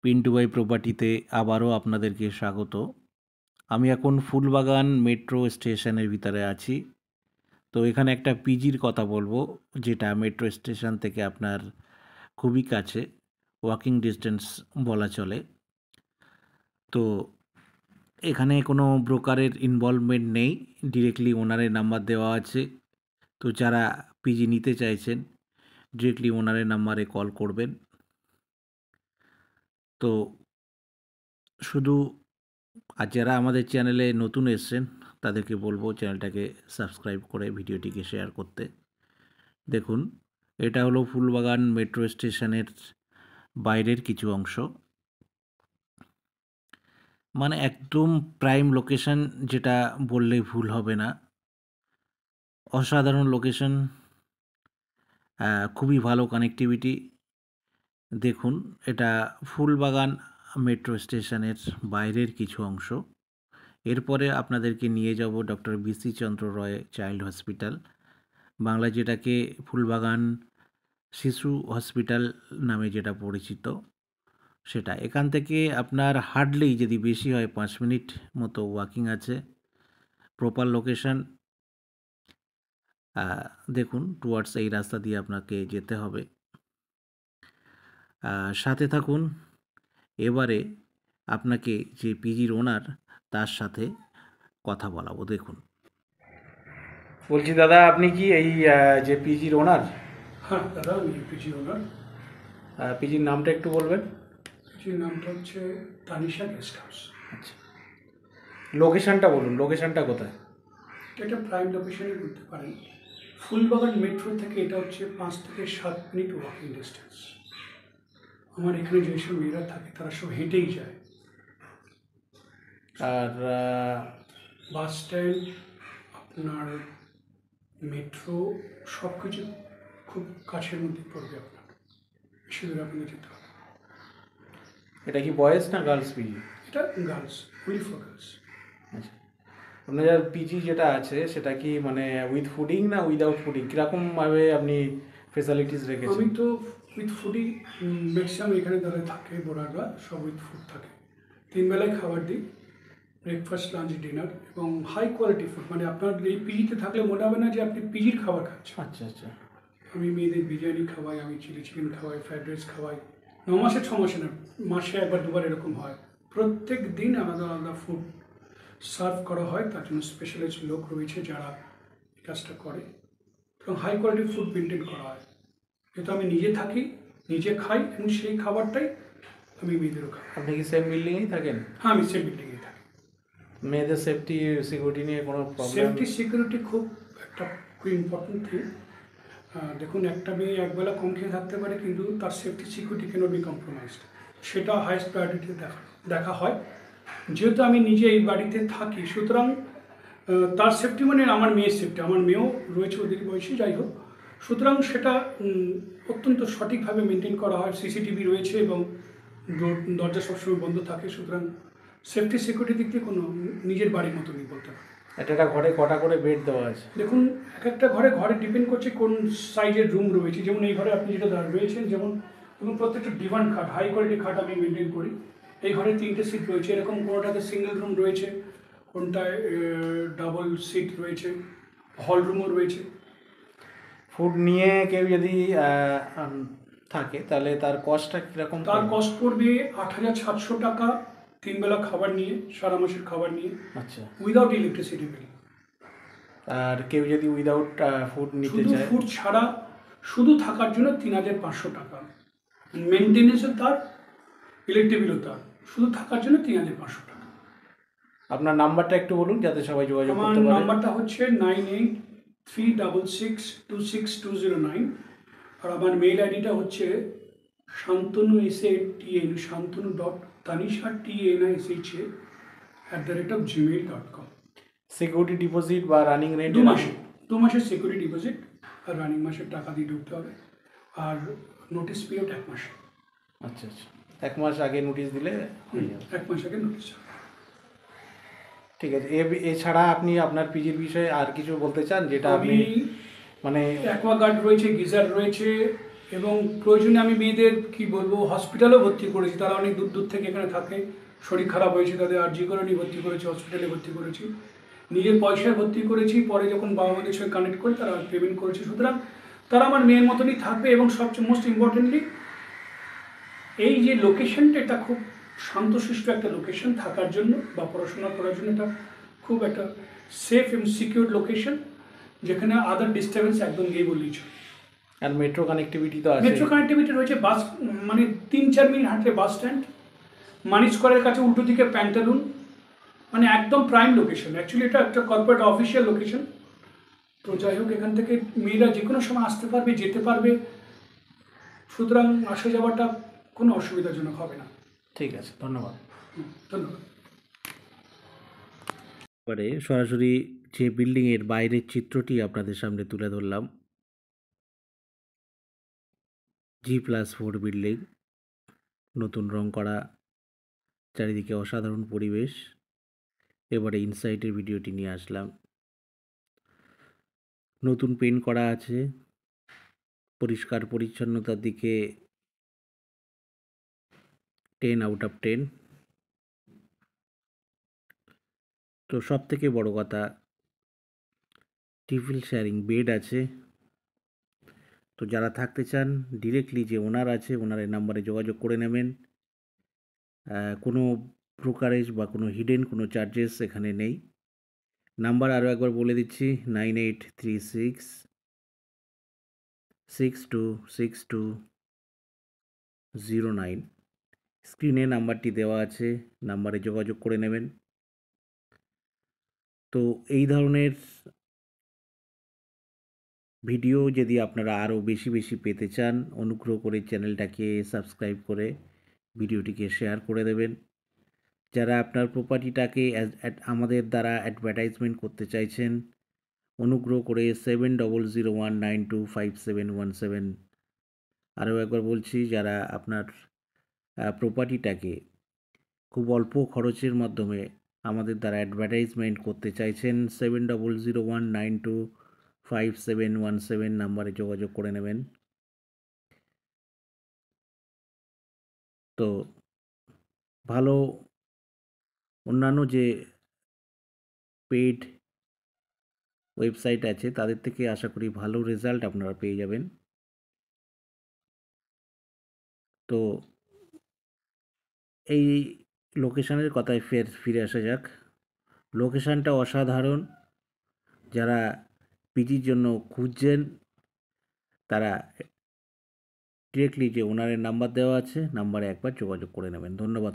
Pintu by প্রপার্টিতে আবারও আপনাদেরকে স্বাগত। আমি এখন ফুলবাগান মেট্রো স্টেশনের ভিতরে আছি। তো এখানে একটা পিজির কথা বলবো, যেটা মেট্রো স্টেশন থেকে আপনার খুবই কাছে, ওয়াকিং ডিস্টেন্স বলা চলে। তো এখানে কোনো ব্রোকারের ইনভলভমেন্ট নেই, ডিরেক্টলি ওনারের নাম্বার দেওয়া আছে। তো যারা পিজি নিতে চাইছেন ডিরেক্টলি ওনারের নাম্বারে কল করবেন। তো শুধু আর যারা আমাদের চ্যানেলে নতুন এসেছেন তাদেরকে বলবো চ্যানেলটাকে সাবস্ক্রাইব করে ভিডিওটিকে শেয়ার করতে। দেখুন, এটা হলো ফুলবাগান মেট্রো স্টেশনের বাইরের কিছু অংশ, মানে একদম প্রাইম লোকেশন, যেটা বললে ভুল হবে না। অসাধারণ লোকেশন, খুবই ভালো কানেক্টিভিটি। দেখুন, এটা ফুলবাগান মেট্রো স্টেশনের বাইরের কিছু অংশ। এরপরে আপনাদেরকে নিয়ে যাব ডক্টর বিসি চন্দ্র রয় চাইল্ড হসপিটাল, বাংলায় যেটাকে ফুলবাগান শিশু হসপিটাল নামে যেটা পরিচিত, সেটা। এখান থেকে আপনার হার্ডলি যদি বেশি হয় 5 মিনিট মতো ওয়াকিং আছে। Proper location. দেখুন, টুয়ার্ডস এই রাস্তা দিয়ে আপনাকে যেতে হবে। সাথে থাকুন। এবারে আপনাকে যে পিজির ওনার, তার সাথে কথা বলাবো। দেখুন, বলছি দাদা, আপনি কি এই যে পিজির ওনার? হ্যাঁ দাদা, আমি পিজি ওনার। পিজির নামটা একটু বলবেন? পিজির নামটা হচ্ছে তানিশা গেস্ট হাউস। আচ্ছা, লোকেশনটা বলুন, লোকেশনটা কোথায়? এটা প্রাইম লোকেশনই বলতে পারেন। ফুলবাগান মেট্রো থেকে এটা হচ্ছে 5 থেকে 7 মিনিট ওয়াকিং ডিস্টেন্স। আমার এখানে যেসব মেয়েরা থাকে তারা সব হেঁটেই যায়। আর বাস স্ট্যান্ড, আপনার মেট্রো, সব কিছু খুব কাছের মধ্যে পড়বে আপনার। বেশি দূরে আপনাকে যেতে হবে। এটা কি বয়েজ না গার্লস পিজি? এটা গার্লস, ওনলি ফর গার্লস। আচ্ছা, আপনার পিজি যেটা আছে সেটা কি মানে উইথ ফুডিং না উইদাউট ফুডিং, কীরকমভাবে আপনি ফেসিলিটিস রেখেছেন? আমি তো উইথ ফুডই ম্যাক্সিমাম এখানে যারা থাকে বোরাররা সব উইথ ফুড থাকে। 3 বেলায় খাবার দিই, ব্রেকফাস্ট, লাঞ্চ, ডিনার, এবং হাই কোয়ালিটি ফুড। মানে আপনার এই পিজিতে থাকলে মনে হবে না যে আপনি পিজির খাবার খাচ্ছেন। আচ্ছা আচ্ছা। আমি মেয়েদের বিরিয়ানি খাওয়াই, আমি চিলি চিকেন খাওয়াই, ফ্রাইড রাইস খাওয়াই। 9 মাসে 6 মাসে না, মাসে একবার দুবার এরকম হয়। প্রত্যেক দিন আলাদা আলাদা ফুড সার্ভ করা হয়। তার জন্য স্পেশালাইজড লোক রয়েছে যারা এই কাজটা করে, এবং হাই কোয়ালিটি ফুড মেনটেন করা হয়। যেহেতু আমি নিজে থাকি, নিজে খাই, এবং সেই খাবারটাই আমি মেয়েদেরও খাই। আপনি কি সেম বিল্ডিংয়েই থাকেন? হ্যাঁ, আমি সেম বিল্ডিংয়ে থাকি। মেয়েদের সেফটি সিকিউরিটি নিয়ে কোনো প্রবলেম? সেফটি সিকিউরিটি খুব একটা খুব ইম্পর্টেন্ট থিং। দেখুন, একটা মেয়ে একবেলা কম খেয়ে থাকতে পারে, কিন্তু তার safety security can be compromised. সেটা হাইস্ট প্রায়োরিটিতে দেখা হয়। যেহেতু আমি নিজে এই বাড়িতে থাকি, সুতরাং তার সেফটি মানে আমার মেয়ের সেফটি। আমার মেয়েও রয়েছে ওদের বয়সী, যাই হোক। সুতরাং সেটা অত্যন্ত সঠিকভাবে মেনটেন করা হয়। সিসিটিভি রয়েছে এবং দরজা সবসময় বন্ধ থাকে। সুতরাং সেফটি সিকিউরিটি দিক থেকে কোনো নিজের বাড়ির মতনই বলতে পারে। একটা ঘরে কটা করে বেড দেওয়া আছে? দেখুন, এক একটা ঘরে ডিপেন্ড করছে কোন সাইজের রুম রয়েছে। যেমন এই ঘরে আপনি যেটা রয়েছেন, যেমন এবং প্রত্যেকটা ডিভান খাট, হাই কোয়ালিটি খাট আমি মেনটেন করি। এই ঘরে 3টে সিট রয়েছে, এরকম কোনোটাতে সিঙ্গেল রুম রয়েছে, কোনটায় ডাবল সিট রয়েছে, হল রুমও রয়েছে। ফুড নিয়ে কেউ যদি থাকে তাহলে তার কস্টটা কীরকম? তার কস্ট পড়বে 8,700 টাকা 3 বেলা খাবার নিয়ে, সারা মাসের খাবার নিয়ে। আচ্ছা। Without electricity bill. আর কেউ যদি উইদাউট ফুড নিতে শুধু চায়? ফুড ছাড়া শুধু থাকার জন্য 3,500 টাকা। মেনটেনেন্সও তার, ইলেকট্রিক বিলও তার। শুধু থাকার জন্য 3,500 টাকা। আপনার নাম্বারটা একটু বলুন যাতে সবাই যোগাযোগ আমার করতে পারে। নাম্বারটা হচ্ছে 9836626209। আর আমার মেইল আইডিটা হচ্ছে Shantanu SATN shantanu.tanisha@gmail.com। Security deposit বা রানিং রেন্ট? 2 মাসের সিকিউরিটি ডিপোজিট, আর রানিং মাসের টাকা দিয়ে ঢুকতে হবে। আর নোটিস পিরিয়ড 1 মাস। আচ্ছা আচ্ছা, 1 মাস আগে নোটিশ দিলে হয়ে যাবে। 1 মাস আগে নোটিস। ঠিক আছে। এছাড়া আপনি আপনার পিজির বিষয়ে আর কিছু বলতে চান যেটা আপনি আমি মানে? অ্যাকোয়াগার্ড রয়েছে, গিজার রয়েছে, এবং প্রয়োজনে আমি মেয়েদের কি বলবো হসপিটালেও ভর্তি করেছি। তারা অনেক দূর দূর থেকে এখানে থাকে, শরীর খারাপ হয়েছে তাদের, আরজি করে নিয়ে ভর্তি করেছি, হসপিটালে ভর্তি করেছি, নিজের পয়সায় ভর্তি করেছি। পরে যখন বাবা মাদের সঙ্গে কানেক্ট করে তারা পেমেন্ট করেছে। সুতরাং তারা আমার মেয়ের মতনই থাকবে। এবং সবচেয়ে মোস্ট ইম্পর্টেন্টলি এই যে লোকেশনটা, এটা খুব শান্তশিষ্ট একটা লোকেশন থাকার জন্য বা পড়াশোনা করার জন্য। এটা খুব একটা সেফ এবং সিকিউর লোকেশন, যেখানে আদার ডিস্টারবেন্স একদম নেই বললেই চলে। আর মেট্রো কানেক্টিভিটি তো আছে। মেট্রো কানেক্টিভিটি রয়েছে, বাস মানে 3-4 মিনিট হাঁটলে বাস স্ট্যান্ড, মানিক স্কোয়ারের কাছে উল্টো দিকে প্যান্টালুন, মানে একদম প্রাইম লোকেশন। অ্যাকচুয়ালি এটা একটা কর্পোরেট অফিসিয়াল লোকেশন। তো যাই হোক, এখান থেকে মেয়েরা যে কোনো সময় আসতে পারবে, যেতে পারবে। সুতরাং আসা যাওয়াটা কোনো অসুবিধাজনক হবে না। ঠিক আছে, ধন্যবাদ। ধন্যবাদ। এবারে সরাসরি যে বিল্ডিংয়ের বাইরের চিত্রটি আপনাদের সামনে তুলে ধরলাম, G+4 বিল্ডিং, নতুন রং করা, চারিদিকে অসাধারণ পরিবেশ। এবারে ইনসাইডের ভিডিওটি নিয়ে আসলাম। নতুন পেন্ট করা আছে, পরিষ্কার পরিচ্ছন্নতার দিকে 10/10। তো সব থেকে বড় কথা, ট্রিপল শেয়ারিং বেড আছে। তো যারা থাকতে চান ডিরেক্টলি যে ওনার আছে, ওনারের নাম্বারে যোগাযোগ করে নেবেন। কোনো ব্রোকারেজ বা কোনো হিডেন কোনো চার্জেস এখানে নেই। নাম্বার আরও একবার বলে দিচ্ছি, 9836626209। স্ক্রিনে নাম্বারটি দেওয়া আছে, নাম্বারে যোগাযোগ করে নেবেন। তো এই ধরনের ভিডিও যদি আপনারা আরও বেশি বেশি পেতে চান, অনুগ্রহ করে চ্যানেলটাকে সাবস্ক্রাইব করে ভিডিওটিকে শেয়ার করে দেবেন। যারা আপনার প্রপার্টিটাকে আমাদের দ্বারা অ্যাডভার্টাইজমেন্ট করতে চাইছেন, অনুগ্রহ করে 7001925717। আরও একবার বলছি, যারা আপনার প্রপার্টিটাকে খুব অল্প খরচের মাধ্যমে আমাদের দ্বারা অ্যাডভার্টাইজমেন্ট করতে চাইছেন, 7001925717 নাম্বারে যোগাযোগ করে নেবেন। তো ভালো অন্যান্য যে পেইড ওয়েবসাইট আছে তাদের থেকে আশা করি ভালো রেজাল্ট আপনারা পেয়ে যাবেন। তো এই লোকেশনের কথায় ফিরে আসা যাক। লোকেশনটা অসাধারণ। যারা পিজির জন্য খুঁজছেন তারা ডিরেক্টলি যে ওনারের নাম্বার দেওয়া আছে, নাম্বারে একবার যোগাযোগ করে নেবেন। ধন্যবাদ।